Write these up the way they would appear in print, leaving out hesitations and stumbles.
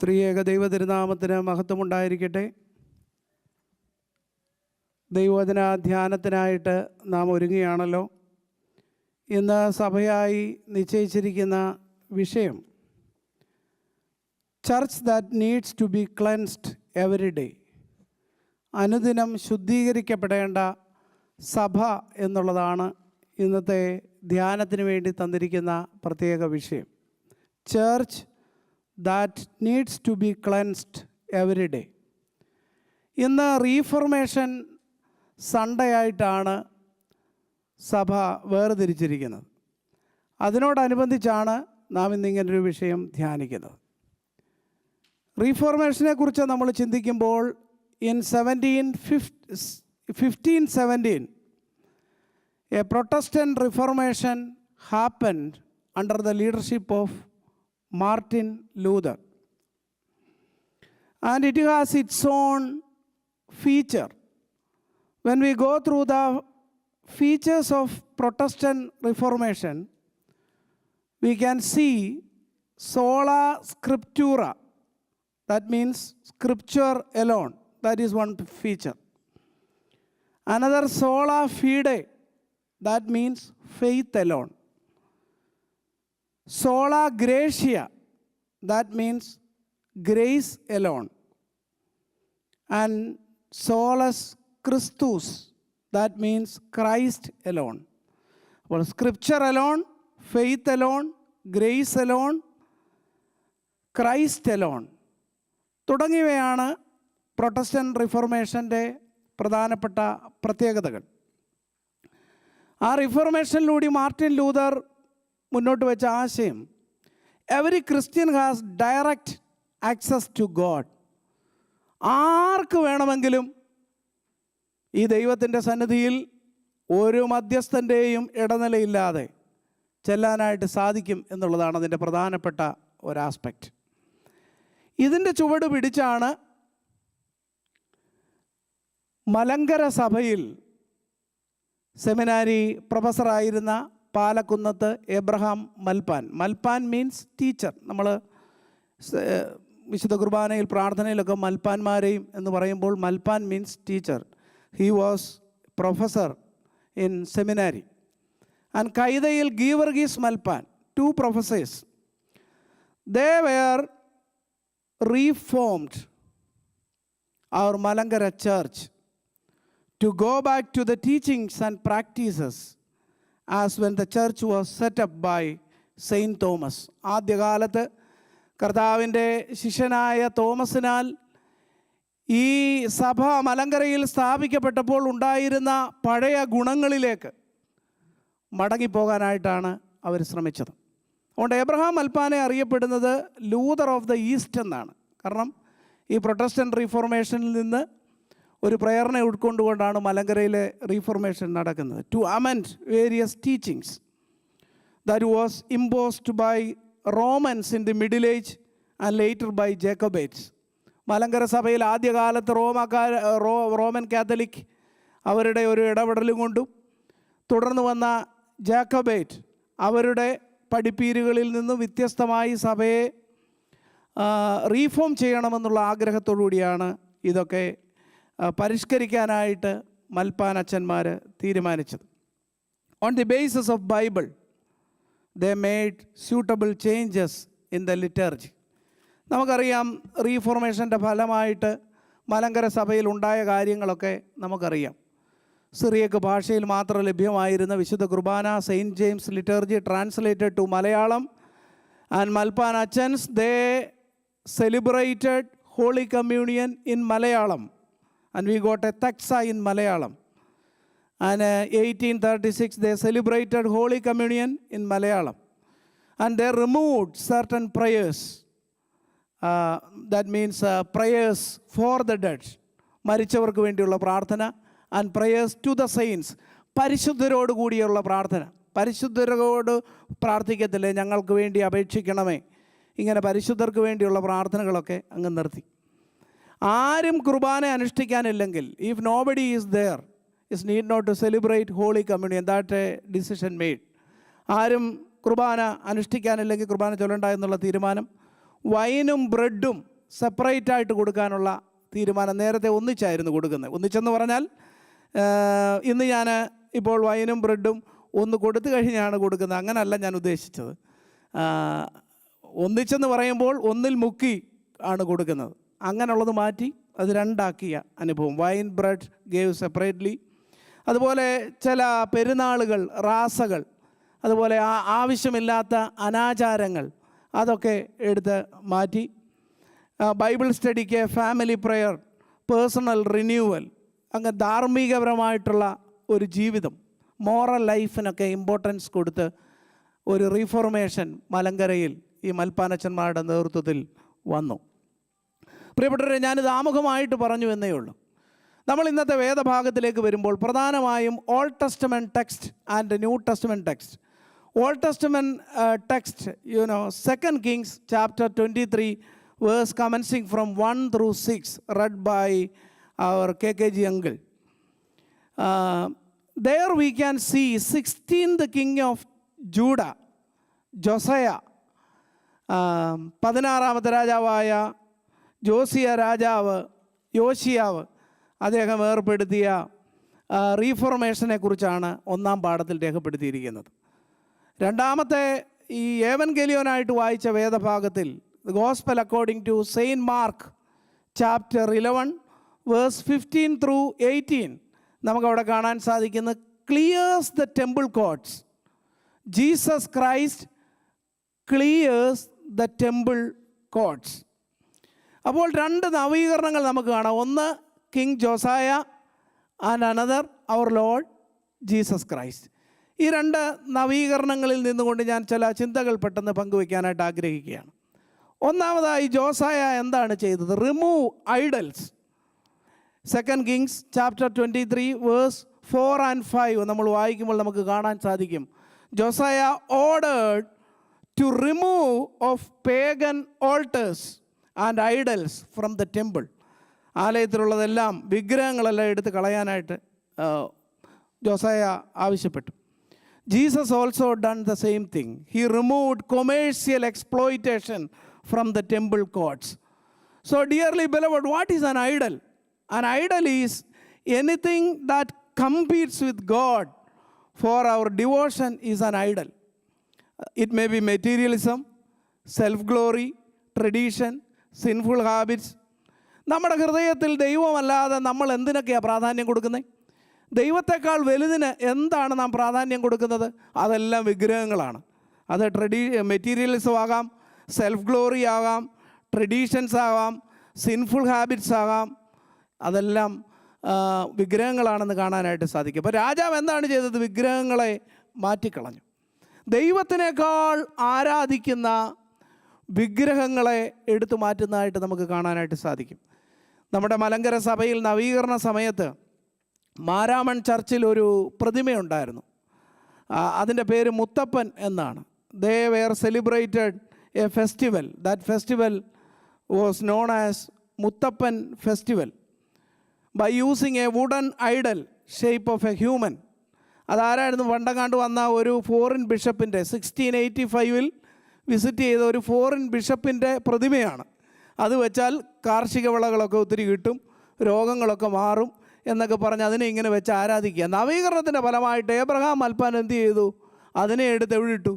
ത്രിയേക ദൈവ തിരുനാമത്തിന് മഹത്വമുണ്ടായിരിക്കട്ടെ. ദൈവവചന ധ്യാനത്തിനായിട്ട് നാം ഒരുങ്ങുകയാണല്ലോ. ഇന്ന് സഭയായി നിശ്ചയിച്ചിരിക്കുന്ന വിഷയം church that needs to be cleansed every day. അനുദിനം ശുദ്ധീകരിക്കപ്പെടേണ്ട സഭ എന്നുള്ളതാണ് ഇന്നത്തെ ധ്യാനത്തിന് വേണ്ടി തന്നിരിക്കുന്ന പ്രത്യേക വിഷയം. Church that needs to be cleansed every day. ഇന്ന് റീഫോർമേഷൻ സൺഡേ ആയിട്ടാണ് സഭ വേർതിരിച്ചിരിക്കുന്നത്. അതിനോടനുബന്ധിച്ചാണ് നാം ഇന്നിങ്ങനൊരു വിഷയം ധ്യാനിക്കുന്നത്. റീഫോർമേഷനെ കുറിച്ച് നമ്മൾ ചിന്തിക്കുമ്പോൾ in 1517 a Protestant Reformation happened under the leadership of Martin Luther, and it has its own feature. When we go through the features of Protestant Reformation, we can see sola scriptura, that means scripture alone. That is one feature. Another sola fide, that means faith alone. Sola gratia, that means grace alone. And solus Christus, that means Christ alone. Well, scripture alone, faith alone, grace alone, Christ alone. തുടങ്ങിയവയാണ് Protestant റിഫോർമേഷൻ്റെ പ്രധാനപ്പെട്ട പ്രത്യേകതകൾ. ആ റിഫോർമേഷനിലൂടെ Martin Luther മുന്നോട്ട് വെച്ച ആശയം every Christian has direct access to God. ആർക്ക് വേണമെങ്കിലും ഈ ദൈവത്തിൻ്റെ സന്നിധിയിൽ ഒരു മധ്യസ്ഥൻ്റെയും ഇടനിലയില്ലാതെ ചെല്ലാനായിട്ട് സാധിക്കും എന്നുള്ളതാണ് അതിൻ്റെ പ്രധാനപ്പെട്ട ഒരാസ്പെക്റ്റ്. ഇതിൻ്റെ ചുവട് പിടിച്ചാണ് മലങ്കര സഭയിൽ സെമിനാരി പ്രൊഫസറായിരുന്ന Palakkunnath Abraham Malpan. Malpan means teacher. നമ്മൾ വിശുദ്ധ കുർബാനയിൽ പ്രാർത്ഥനയിലൊക്കെ മൽപ്പാന്മാരെയും എന്ന് പറയുമ്പോൾ Malpan means teacher. He was professor in seminary. And Kaithayil Geevarghese Malpan, 2 professors. They were reformed our Malankara church to go back to the teachings and practices as when the church was set up by Saint Thomas. ആദ്യകാലത്ത് കർത്താവിൻ്റെ ശിഷ്യനായ തോമസിനാൽ ഈ സഭ മലങ്കരയിൽ സ്ഥാപിക്കപ്പെട്ടപ്പോൾ ഉണ്ടായിരുന്ന പഴയ ഗുണങ്ങളിലേക്ക് മടങ്ങിപ്പോകാനായിട്ടാണ് അവർ ശ്രമിച്ചത്. അതുകൊണ്ട് Abraham മൽപ്പാനെ അറിയപ്പെടുന്നത് ലൂതർ ഓഫ് ദ ഈസ്റ്റ് എന്നാണ്. കാരണം ഈ പ്രൊട്ടസ്റ്റന്റ് റീഫോർമേഷനിൽ നിന്ന് ഒരു പ്രേരണ ഉൾക്കൊണ്ടുകൊണ്ടാണ് മലങ്കരയിലെ റീഫോർമേഷൻ നടക്കുന്നത്. To amend various teachings that was imposed by Romans in the middle age and later by Jacobites. Malankara സഭയിൽ ആദ്യകാലത്ത് റോമൻ കാത്തലിക് അവരുടെ ഒരു ഇടപെടലും കൊണ്ടും തുടർന്ന് വന്ന ജാക്കബൈറ്റ് അവരുടെ പഠിപ്പീരുകളിൽ നിന്നും വ്യത്യസ്തമായി സഭയെ റീഫോം ചെയ്യണമെന്നുള്ള ആഗ്രഹത്തോടു കൂടിയാണ് ഇതൊക്കെ പരിഷ്കരിക്കാനായിട്ട് മൽപ്പാൻ അച്ഛന്മാർ തീരുമാനിച്ചത്. On the basis of Bible they made suitable changes in the liturgy. നമുക്കറിയാം റീഫോർമേഷൻ്റെ ഫലമായിട്ട് മലങ്കര സഭയിൽ ഉണ്ടായ കാര്യങ്ങളൊക്കെ നമുക്കറിയാം. സിറിയക്ക് ഭാഷയിൽ മാത്രം ലഭ്യമായിരുന്ന വിശുദ്ധ കുർബാന, Saint James liturgy translated to Malayalam, and Malpan അച്ഛൻസ് they celebrated holy communion in Malayalam. And we got a Taxa in Malayalam. And 1836 they celebrated Holy Communion in Malayalam. And they removed certain prayers. That means prayers for the dead. മരിച്ചവർക്ക് വേണ്ടിയുള്ള പ്രാർത്ഥന. And prayers to the saints. പരിശുദ്ധരോട് കൂടിയുള്ള പ്രാർത്ഥന. പരിശുദ്ധരോട് പ്രാർത്ഥിക്കത്തില്ലേ, ഞങ്ങൾക്ക് വേണ്ടി അപേക്ഷിക്കണമേ. ഇങ്ങനെ പരിശുദ്ധർക്ക് വേണ്ടിയുള്ള പ്രാർത്ഥനകളൊക്കെ അങ്ങ് നിർത്തി. ആരും കുർബാന അനുഷ്ഠിക്കാനില്ലെങ്കിൽ, if nobody is there, is need not to celebrate holy communion. That a decision made. ആരും കുർബാന അനുഷ്ഠിക്കാനില്ലെങ്കിൽ കുർബാന ചൊല്ലണ്ട എന്നുള്ള തീരുമാനം. വൈനും ബ്രെഡും സെപ്പറേറ്റ് ആയിട്ട് കൊടുക്കാനുള്ള തീരുമാനം. നേരത്തെ ഒന്നിച്ചായിരുന്നു കൊടുക്കുന്നത്. ഒന്നിച്ചെന്ന് പറഞ്ഞാൽ ഇന്ന് ഞാൻ ഇപ്പോൾ വൈനും ബ്രെഡും ഒന്ന് കൊടുത്തു കഴിഞ്ഞാണ് കൊടുക്കുന്നത്, അങ്ങനല്ല ഞാൻ ഉദ്ദേശിച്ചത്. ഒന്നിച്ചെന്ന് പറയുമ്പോൾ ഒന്നിൽ മുക്കി ആണ് കൊടുക്കുന്നത്. അങ്ങനെയുള്ളത് മാറ്റി അത് രണ്ടാക്കിയ അനുഭവം. Wine bread gave separately. അതുപോലെ ചില പെരുന്നാളുകൾ, റാസകൾ, അതുപോലെ ആവശ്യമില്ലാത്ത അനാചാരങ്ങൾ അതൊക്കെ എടുത്ത് മാറ്റി. ബൈബിൾ സ്റ്റഡിക്ക്, ഫാമിലി പ്രെയർ, പേഴ്സണൽ റിന്യൂവൽ, അങ്ങ് ധാർമ്മികപരമായിട്ടുള്ള ഒരു ജീവിതം, മോറൽ ലൈഫിനൊക്കെ ഇമ്പോർട്ടൻസ് കൊടുത്ത് ഒരു റീഫോർമേഷൻ മലങ്കരയിൽ ഈ മൽപ്പാനച്ചന്മാരുടെ നേതൃത്വത്തിൽ വന്നു. പ്രിയപ്പെട്ടവരെ, ഞാനിത് ആമുഖമായിട്ട് പറഞ്ഞു എന്നേ ഉള്ളൂ. നമ്മൾ ഇന്നത്തെ വേദഭാഗത്തിലേക്ക് വരുമ്പോൾ പ്രധാനമായും old testament text and new testament text. Old testament text, 2 Kings chapter 23 verse commencing from 1 through 6, read by our KKG uncle. There we can see 16th king of Judah, Josiah. 16ാമത്തെ രാജാവായ ജോസിയ രാജാവ്, യോശിയാവ്, അദ്ദേഹം ഏർപ്പെടുത്തിയ റീഫോർമേഷനെ കുറിച്ചാണ് 1-ാം പാഠത്തിൽ രേഖപ്പെടുത്തിയിരിക്കുന്നത്. രണ്ടാമത്തെ ഈ ഏവൻഗേലിയോനായിട്ട് വായിച്ച വേദഭാഗത്തിൽ gospel according to Saint Mark chapter 11 verse 15 through 18 നമുക്കവിടെ കാണാൻ സാധിക്കുന്നത് clears the temple courts. Jesus Christ clears the temple courts. അപ്പോൾ 2 നവീകരണങ്ങൾ നമുക്ക് കാണാം. ഒന്ന് king Josiah and another our Lord Jesus Christ. ഈ 2 നവീകരണങ്ങളിൽ നിന്നുകൊണ്ട് ഞാൻ ചില ചിന്തകൾ പെട്ടെന്ന് പങ്കുവയ്ക്കാനായിട്ട് ആഗ്രഹിക്കുകയാണ്. ഒന്നാമതായി ജോസായ എന്താണ് ചെയ്തത്? Remove idols. 2 Kings chapter 23 verse 4 and 5 നമ്മൾ വായിക്കുമ്പോൾ നമുക്ക് കാണാൻ സാധിക്കും. Josiah ordered to remove of pagan altars and idols from the temple. ആലയത്തിലുള്ളതെല്ലാം, വിഗ്രഹങ്ങളെല്ലാം എടുത്ത് കളയാനായിട്ട് ജോസായ ആവശ്യപ്പെട്ടു. Jesus also done the same thing. He removed commercial exploitation from the temple courts. So dearly beloved, what is an idol? An idol is anything that competes with God for our devotion is an idol. It may be materialism, self-glory, tradition, sinful habits. നമ്മുടെ ഹൃദയത്തിൽ ദൈവമല്ലാതെ നമ്മൾ എന്തിനൊക്കെയാണ് പ്രാധാന്യം കൊടുക്കുന്നത്? ദൈവത്തെക്കാൾ വലുതിന് എന്താണ് നാം പ്രാധാന്യം കൊടുക്കുന്നത്? അതെല്ലാം വിഗ്രഹങ്ങളാണ്. അത് മെറ്റീരിയലിസം ആകാം, സെൽഫ് ഗ്ലോറി ആകാം, ട്രഡീഷൻസ് ആകാം, സിൻഫുൾ ഹാബിറ്റ്സ് ആകാം. അതെല്ലാം വിഗ്രഹങ്ങളാണെന്ന് കാണാനായിട്ട് സാധിക്കും. അപ്പോൾ രാജാവ് എന്താണ് ചെയ്തത്? വിഗ്രഹങ്ങളെ മാറ്റിക്കളഞ്ഞു. ദൈവത്തിനേക്കാൾ ആരാധിക്കുന്ന വിഗ്രഹങ്ങളെ എടുത്തു മാറ്റുന്നതായിട്ട് നമുക്ക് കാണാനായിട്ട് സാധിക്കും. നമ്മുടെ മലങ്കര സഭയിൽ നവീകരണ സമയത്ത് മാരാമൺ ചർച്ചിൽ ഒരു പ്രതിമയുണ്ടായിരുന്നു. അതിൻ്റെ പേര് മുത്തപ്പൻ എന്നാണ്. They were celebrated a festival. That festival was known as Muttappan festival by using a wooden idol shape of a human. അതാരായിരുന്നു? പണ്ടങ്ങാണ്ട് വന്ന ഒരു ഫോറിൻ ബിഷപ്പിൻ്റെ 1685 വിസിറ്റ് ചെയ്ത ഒരു ഫോറിൻ ബിഷപ്പിൻ്റെ പ്രതിമയാണ്. അത് വെച്ചാൽ കാർഷിക വിളകളൊക്കെ ഒത്തിരി കിട്ടും, രോഗങ്ങളൊക്കെ മാറും എന്നൊക്കെ പറഞ്ഞ് അതിനെ ഇങ്ങനെ വെച്ച് ആരാധിക്കുക. നവീകരണത്തിൻ്റെ ഫലമായിട്ട് ഏബ്രഹാം മൽപ്പാൻ എന്ത് ചെയ്തു? അതിനെ എടുത്ത് എവിടിട്ടു?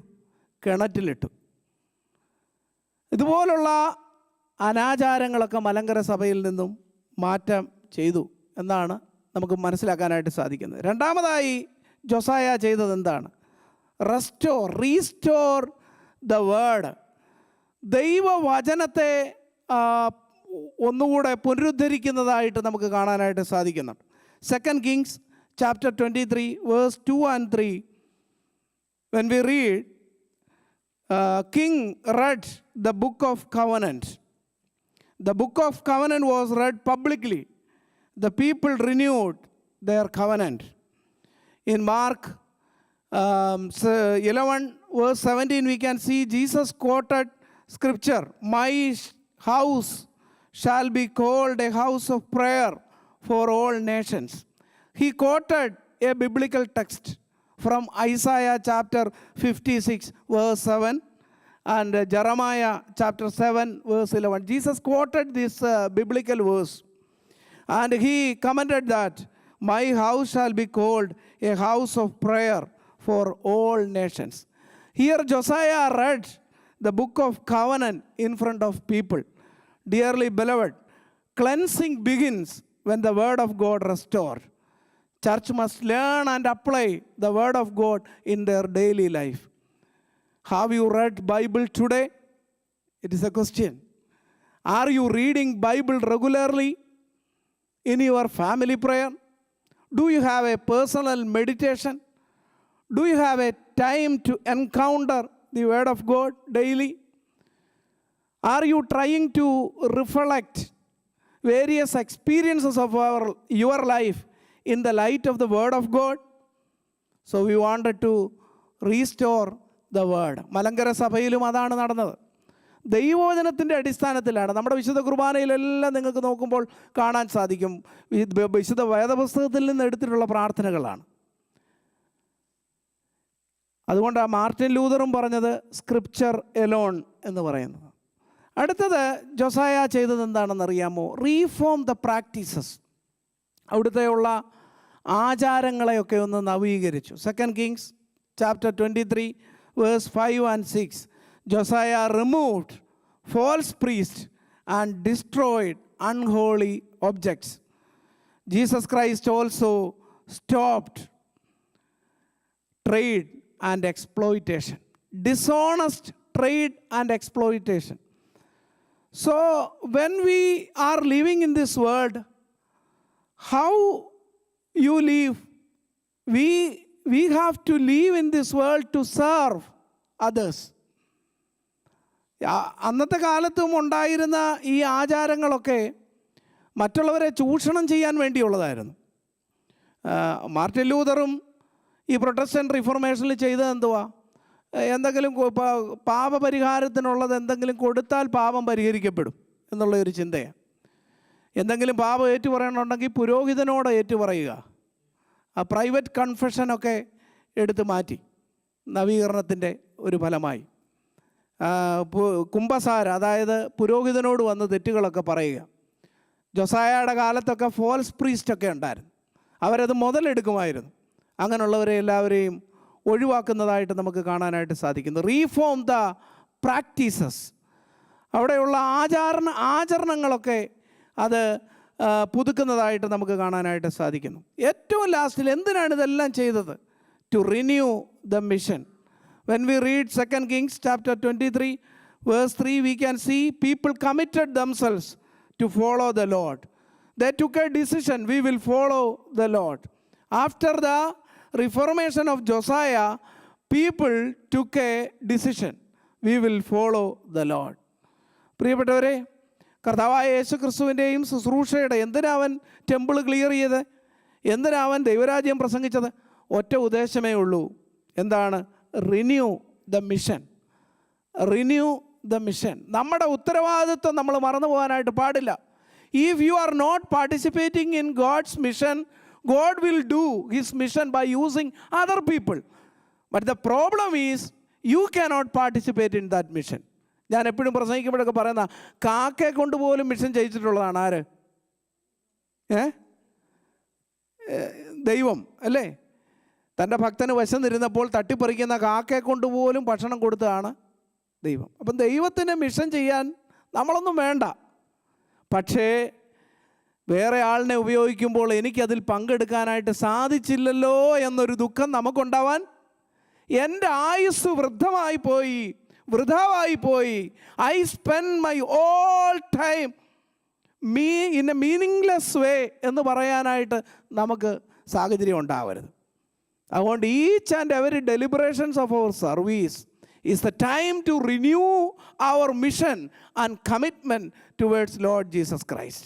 കിണറ്റിലിട്ടു. ഇതുപോലുള്ള അനാചാരങ്ങളൊക്കെ മലങ്കര സഭയിൽ നിന്നും മാറ്റം ചെയ്തു എന്നാണ് നമുക്ക് മനസ്സിലാക്കാനായിട്ട് സാധിക്കുന്നത്. രണ്ടാമതായി ജോസായ ചെയ്തത് എന്താണ്? Restore the word. ദൈവവചനത്തെ ഒന്നുകൂടെ പുനരുദ്ധരിക്കുന്നതായിട്ട് നമുക്ക് കാണാനായിട്ട് സാധിക്കുന്നുണ്ട്. 2 Kings chapter 23 verse 2 and 3 when we read, king read the book of covenant. The book of covenant was read publicly. The people renewed their covenant. In Mark 11 verse 17 we can see Jesus quoted scripture, my house shall be called a house of prayer for all nations. He quoted a biblical text from Isaiah chapter 56 verse 7. and Jeremiah chapter 7 verse 11. Jesus quoted this biblical verse, and he commented that my house shall be called a house of prayer for all nations. Here Josiah read the book of covenant in front of people. Dearly beloved, cleansing begins when the word of God restored. Church must learn and apply the word of God in their daily life. Have you read Bible today? It is a question. Are you reading Bible regularly in your family prayer? Do you have a personal meditation? Do you have a time to encounter the word of God daily? Are you trying to reflect various experiences of your life in the light of the word of God? So we wanted to restore the word. Malankara സഭയിലും അതാണ് നടന്നത്. ദൈവവചനത്തിൻ്റെ അടിസ്ഥാനത്തിലാണ്. നമ്മുടെ വിശുദ്ധ കുർബാനയിലെല്ലാം നിങ്ങൾക്ക് നോക്കുമ്പോൾ കാണാൻ സാധിക്കും, വിശുദ്ധ വേദപുസ്തകത്തിൽ നിന്ന് എടുത്തിട്ടുള്ള പ്രാർത്ഥനകളാണ്. അതുകൊണ്ടാണ് മാർട്ടിൻ ലൂതറും പറഞ്ഞത് സ്ക്രിപ്ചർ എലോൺ എന്ന് പറയുന്നത്. അടുത്തത് ജോസായ ചെയ്തത് എന്താണെന്നറിയാമോ? Reform the practices. അവിടുത്തെയുള്ള ആചാരങ്ങളെയൊക്കെ ഒന്ന് നവീകരിച്ചു. 2 Kings chapter 23 verse 5 and 6. Josiah removed false priests and destroyed unholy objects. Jesus Christ also stopped trade and exploitation, dishonest trade and exploitation. So when we are living in this world, how you live, we have to live in this world to serve others. അന്നത്തെ കാലത്തും ഉണ്ടായിരുന്ന ഈ ആചാരങ്ങളൊക്കെ മറ്റുള്ളവരെ ചൂഷണം ചെയ്യാൻ വേണ്ടിയുള്ളതായിരുന്നു. Martin ലൂതറും ഈ Protestant റിഫോർമേഷനിൽ ചെയ്തത് എന്തുവാ? എന്തെങ്കിലും പാപപരിഹാരത്തിനുള്ളത് എന്തെങ്കിലും കൊടുത്താൽ പാപം പരിഹരിക്കപ്പെടും എന്നുള്ള ഒരു ചിന്തയാണ്. എന്തെങ്കിലും പാപം ഏറ്റുപറയണമെന്നുണ്ടെങ്കിൽ പുരോഹിതനോട് ഏറ്റുപറയുക. ആ പ്രൈവറ്റ് കൺഫെഷനൊക്കെ എടുത്തു മാറ്റി നവീകരണത്തിൻ്റെ ഒരു ഫലമായി. കുംഭസാര, അതായത് പുരോഹിതനോട് വന്ന് തെറ്റുകളൊക്കെ പറയുക. ജോസായയുടെ കാലത്തൊക്കെ ഫോൾസ് പ്രീസ്റ്റൊക്കെ ഉണ്ടായിരുന്നു. അവരത് മുതലെടുക്കുമായിരുന്നു. അങ്ങനെയുള്ളവരെ എല്ലാവരെയും ഒഴിവാക്കുന്നതായിട്ട് നമുക്ക് കാണാനായിട്ട് സാധിക്കുന്നു. Reform the practices. അവിടെയുള്ള ആചരണങ്ങളൊക്കെ അത് പുതുക്കുന്നതായിട്ട് നമുക്ക് കാണാനായിട്ട് സാധിക്കുന്നു. ഏറ്റവും ലാസ്റ്റിൽ എന്തിനാണ് ഇതെല്ലാം ചെയ്തത്? To renew the mission. When we read 2 Kings chapter 23 verse 3, we can see people committed themselves to follow the Lord. They took a decision, we will follow the Lord. After the reformation of Josiah, people took a decision, we will follow the Lord. പ്രിയപ്പെട്ടവരെ, കർത്താവായ യേശു ക്രിസ്തുവിൻ്റെയും ശുശ്രൂഷയുടെ എന്തിനാവൻ temple clear ചെയ്ത്, എന്തിനാവൻ ദൈവരാജ്യം പ്രസംഗിച്ചത്? ഒറ്റ ഉദ്ദേശമേ ഉള്ളൂ. എന്താണ്? Renew the mission. Renew the mission. നമ്മുടെ ഉത്തരവാദിത്വം നമ്മൾ മറന്നു പോകാനായിട്ട് പാടില്ല. If you are not participating in God's mission, God will do his mission by using other people. But the problem is you cannot participate in that mission. ഞാൻ എപ്പോഴും പ്രസംഗിക്കുമ്പോഴൊക്കെ പറയുന്ന, കാക്കയെ കൊണ്ടുപോലും മിഷൻ ചെയ്യിച്ചിട്ടുള്ളതാണ് ആര്? ദൈവം അല്ലേ? തൻ്റെ ഭക്തന് വശന്നിരുന്നപ്പോൾ തട്ടിപ്പറിക്കുന്ന കാക്കയെ കൊണ്ടുപോലും ഭക്ഷണം കൊടുത്തതാണ് ദൈവം. അപ്പം ദൈവത്തിന് മിഷൻ ചെയ്യാൻ നമ്മളൊന്നും വേണ്ട. പക്ഷേ വേറെ ആളിനെ ഉപയോഗിക്കുമ്പോൾ എനിക്കതിൽ പങ്കെടുക്കാനായിട്ട് സാധിച്ചില്ലല്ലോ എന്നൊരു ദുഃഖം നമുക്കുണ്ടാവാൻ, എൻ്റെ ആയുസ് വൃദ്ധമായി പോയി, I spend my all time in a meaningless way എന്ന് പറയാനായിട്ട് നമുക്ക് സാഹചര്യം ഉണ്ടാവരുത്. അതുകൊണ്ട് each and every deliberations of our service is the time to renew our mission and commitment towards Lord Jesus Christ.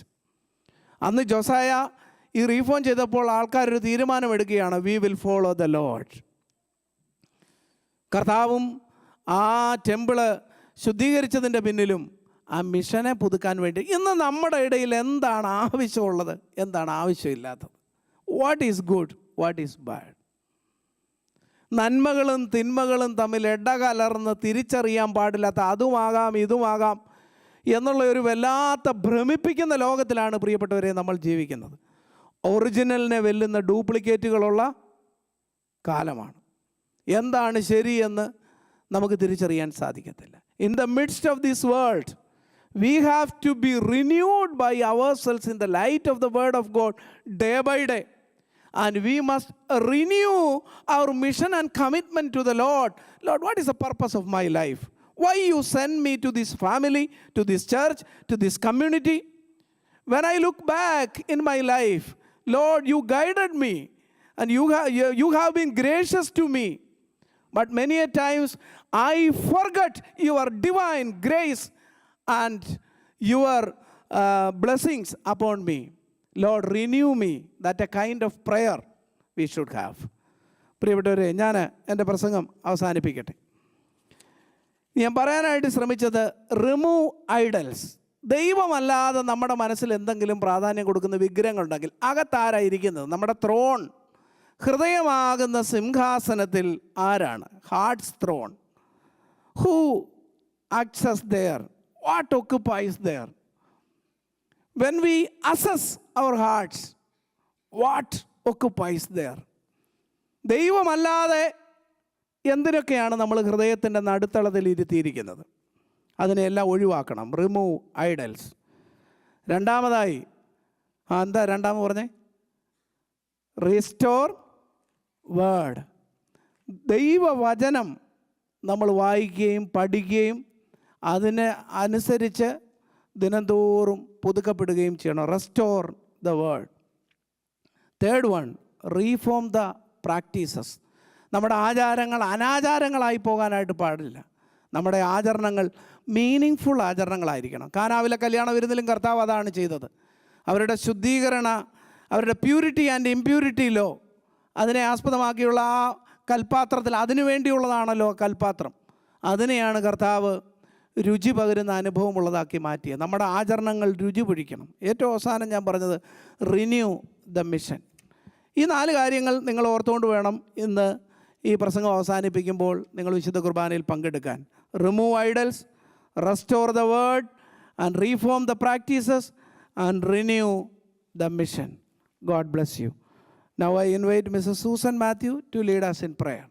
അന്ന് ജോസായ ഈ റീഫോം ചെയ്തപ്പോൾ ആൾക്കാരൊരു തീരുമാനമെടുക്കുകയാണ്, we will follow the Lord. കർത്താവും ആ ടെമ്പിള് ശുദ്ധീകരിച്ചതിൻ്റെ പിന്നിലും ആ മിഷനെ പുതുക്കാൻ വേണ്ടി. ഇന്ന് നമ്മുടെ ഇടയിൽ എന്താണ് ആവശ്യമുള്ളത്, എന്താണ് ആവശ്യമില്ലാത്തത്? What is good, what is bad? നന്മകളും തിന്മകളും തമ്മിൽ ഇടകലർന്ന് തിരിച്ചറിയാൻ പാടില്ലാത്ത അതുമാകാം ഇതുമാകാം എന്നുള്ള ഒരു വല്ലാത്ത ഭ്രമിപ്പിക്കുന്ന ലോകത്തിലാണ് പ്രിയപ്പെട്ടവരെ നമ്മൾ ജീവിക്കുന്നത്. ഒറിജിനലിനെ വെല്ലുന്ന ഡ്യൂപ്ലിക്കേറ്റുകളുള്ള കാലമാണ്. എന്താണ് ശരിയെന്ന് നമുക്ക് തിരിച്ചറിയാൻ സാധിക്കത്തില്ല. In the midst of this world we have to be renewed by ourselves in the light of the word of God day by day. And we must renew our mission and commitment to the Lord. Lord, what is the purpose of my life? Why you send me to this family, to this church, to this community? When I look back in my life, Lord, you guided me and you have been gracious to me. But many a times I forget your divine grace and your blessings upon me. Lord, renew me. That a kind of prayer we should have. പ്രിയപ്പെട്ടവരെ, ഞാൻ എൻ്റെ പ്രസംഗം അവസാനിപ്പിക്കട്ടെ. ഞാൻ പറയാനായിട്ട് ശ്രമിച്ചത് remove idols. ദൈവമല്ലാതെ നമ്മുടെ മനസ്സിൽ എന്തെങ്കിലും പ്രാധാന്യം കൊടുക്കുന്ന വിഗ്രഹങ്ങളുണ്ടെങ്കിൽ അകത്താരായിരിക്കുന്നത്? നമ്മുടെ ത്രോൺ, ഹൃദയമാകുന്ന സിംഹാസനത്തിൽ ആരാണ്? Hearts throne. Who access there? What occupies there? When we assess our hearts, what occupies there? ദൈവമല്ലാതെ എന്തിനൊക്കെയാണ് നമ്മൾ ഹൃദയത്തിൻ്റെ നടുത്തളത്തിൽ ഇരുത്തിയിരിക്കുന്നത്? അതിനെല്ലാം ഒഴിവാക്കണം. Remove idols. രണ്ടാമതായി എന്താ രണ്ടാമത് പറഞ്ഞേ? Restore word. ദൈവവചനം നമ്മൾ വായിക്കുകയും പഠിക്കുകയും അതിന് അനുസരിച്ച് ദിനംതോറും പുതുക്കപ്പെടുകയും ചെയ്യണം. Restore the word. Third one, reform the practices. നമ്മുടെ ആചാരങ്ങൾ അനാചാരങ്ങളായി പോകാനായിട്ട് പാടില്ല. നമ്മുടെ ആചരണങ്ങൾ മീനിങ് ഫുൾ ആചരണങ്ങളായിരിക്കണം. കാനാവിലെ കല്യാണ വിരുന്നിലും കർത്താവ് അതാണ് ചെയ്തത്. അവരുടെ ശുദ്ധീകരണ, അവരുടെ പ്യൂരിറ്റി ആൻഡ് ഇംപ്യൂരിറ്റി ലോ, അതിനെ ആസ്പദമാക്കിയുള്ള ആ കൽപ്പാത്രത്തിൽ, അതിനു വേണ്ടിയുള്ളതാണല്ലോ കൽപ്പാത്രം. അതിനെയാണ് കർത്താവ് രുചി പകരുന്ന അനുഭവമുള്ളതാക്കി മാറ്റിയത്. നമ്മുടെ ആചരണങ്ങൾ രുചി പിടിക്കണം. ഏറ്റവും അവസാനം ഞാൻ പറഞ്ഞത് റിന്യൂ ദ മിഷൻ. ഈ 4 കാര്യങ്ങൾ നിങ്ങൾ ഓർത്തുകൊണ്ട് വേണം ഇന്ന് ഈ പ്രസംഗം അവസാനിപ്പിക്കുമ്പോൾ നിങ്ങൾ വിശുദ്ധ കുർബാനയിൽ പങ്കെടുക്കാൻ. Remove idols, restore the word and reform the practices and renew the mission. God bless you. Now I invite Mrs. Susan Matthew to lead us in prayer.